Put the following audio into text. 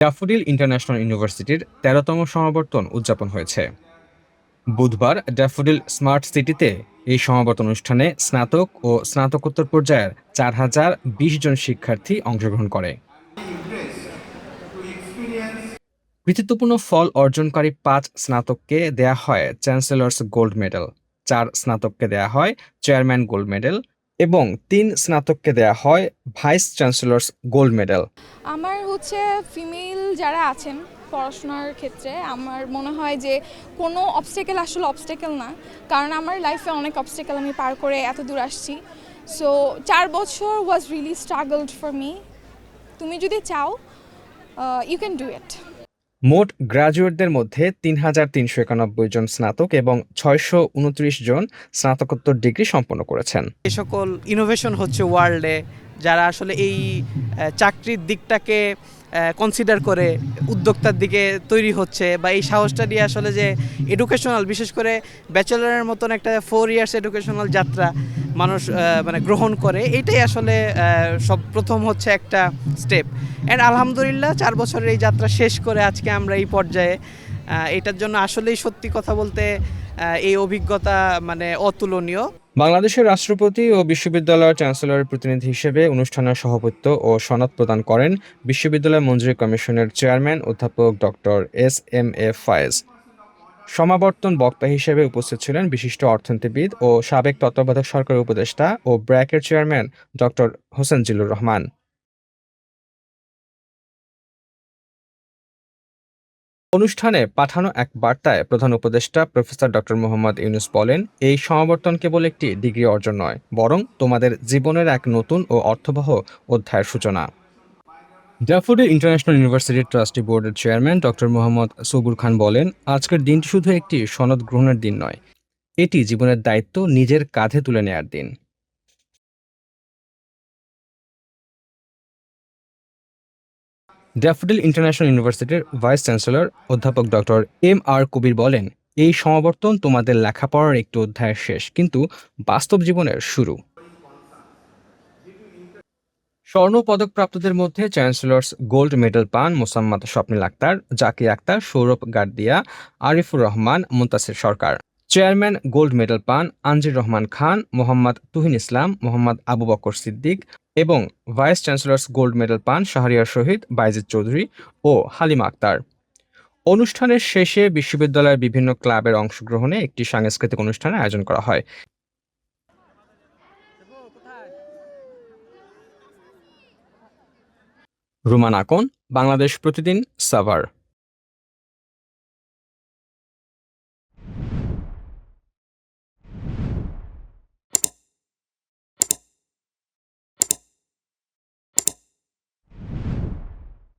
Daffodil international ইউনিভার্সিটির ১৩তম সমাবর্তন উদযাপন হয়েছে বুধবার। ড্যাফোডিল স্মার্ট সিটিতে এই সমাবর্তন অনুষ্ঠানে স্নাতক ও স্নাতকোত্তর পর্যায়ের ৪,০২০ জন শিক্ষার্থী অংশগ্রহণ করে। কৃতিত্বপূর্ণ ফল অর্জনকারী ৫ স্নাতককে দেয়া হয় চ্যান্সেলর্স গোল্ড মেডেল, ৪ স্নাতককে দেয়া হয় চেয়ারম্যান গোল্ড মেডেল এবং ৩ স্নাতককে দেয়া হয় ভাইস চ্যান্সেলর্স গোল্ড মেডেল। আমার হচ্ছে ফিমেল যারা আছেন পড়াশোনার ক্ষেত্রে আমার মনে হয় যে কোনো অবস্টেকেল আসলে অবস্টেকেল না, কারণ আমার লাইফে অনেক অবস্টেকেল আমি পার করে এত দূর আসছি। সো ৪ বছর ওয়াজ রিয়েলি স্ট্রাগলড ফর মি। তুমি যদি চাও ইউ ক্যান ডু ইট। মোট গ্র্যাজুয়েটদের মধ্যে ৩,৩৯১ জন স্নাতক এবং ৬২৯ জন স্নাতকোত্তর ডিগ্রি সম্পন্ন করেছেন। এই সকল ইনোভেশন হচ্ছে ওয়ার্ল্ডে, যারা আসলে এই চাকরির দিকটাকে কনসিডার করে উদ্যোক্তার দিকে তৈরি হচ্ছে, বা এই সাহসটা দিয়ে আসলে যে এডুকেশনাল, বিশেষ করে ব্যাচেলারের মতন একটা 4 ইয়ার্স এডুকেশনাল যাত্রা মানুষ মানে গ্রহণ করে, এটাই আসলে সব প্রথম হচ্ছে একটা স্টেপ। অ্যান্ড আলহামদুলিল্লাহ 4 বছরের এই যাত্রা শেষ করে আজকে আমরা এই পর্যায়ে, এটার জন্য আসলেই সত্যি কথা বলতে এই অভিজ্ঞতা মানে অতুলনীয়। বাংলাদেশের রাষ্ট্রপতি ও বিশ্ববিদ্যালয়ের চ্যান্সেলরের প্রতিনিধি হিসেবে অনুষ্ঠানের সভাপতিত্ব ও সনদ প্রদান করেন বিশ্ববিদ্যালয় মঞ্জুরি কমিশনের চেয়ারম্যান অধ্যাপক ডক্টর এস.এম.এ. ফায়েজ। সমাবর্তন বক্তা হিসেবে উপস্থিত ছিলেন বিশিষ্ট অর্থনীতিবিদ ও সাবেক তত্ত্বাবধায়ক সরকারের উপদেষ্টা ও ব্র্যাকের চেয়ারম্যান ডক্টর হোসেন জিল্লুর রহমান। অনুষ্ঠানে পাঠানো এক বার্তায় প্রধান উপদেষ্টা প্রফেসর ডক্টর মোহাম্মদ ইউনূস বলেন, এই সমাবর্তন কেবল একটি ডিগ্রি অর্জন নয়, বরং তোমাদের জীবনের এক নতুন ও অর্থবহ অধ্যায়ের সূচনা। ড্যাফোডিল ইন্টারন্যাশনাল ইউনিভার্সিটির ট্রাস্টি বোর্ডের চেয়ারম্যান ডক্টর মোহাম্মদ সবুর খান বলেন, আজকের দিনটি শুধু একটি সনদ গ্রহণের দিন নয়, এটি জীবনের দায়িত্ব নিজের কাঁধে তুলে নেয়ার দিন। ড্যাফোডিল ইন্টারন্যাশনাল ইউনিভার্সিটির ভাইস চ্যান্সেলর অধ্যাপক ডক্টর এম.আর. কবির বলেন, এই সমাবর্তন তোমাদের লেখাপড়ার একটি অধ্যায়ের শেষ, কিন্তু বাস্তব জীবনের শুরু। স্বর্ণ পদকপ্রাপ্তদের মধ্যে চ্যান্সেলর্স গোল্ড মেডেল পান মোসাম্মদ স্বপ্নিল আক্তার, জাকি আক্তার, সৌরভ গার্দিয়া, আরিফুর রহমান, মুন্তাসির সরকার। চেয়ারম্যান গোল্ড মেডেল পান আনজির রহমান খান, মোহাম্মদ তুহিন ইসলাম, মোহাম্মদ আবু বকর সিদ্দিক এবং ভাইস চ্যান্সেলর্স গোল্ড মেডেল পান শাহরিয়ার শহীদ, বাইজিদ চৌধুরী ও হালিমা আক্তার। অনুষ্ঠানের শেষে বিশ্ববিদ্যালয়ের বিভিন্ন ক্লাবের অংশগ্রহণে একটি সাংস্কৃতিক অনুষ্ঠানের আয়োজন করা হয়। রুমান আকন, বাংলাদেশ প্রতিদিন, সাভার।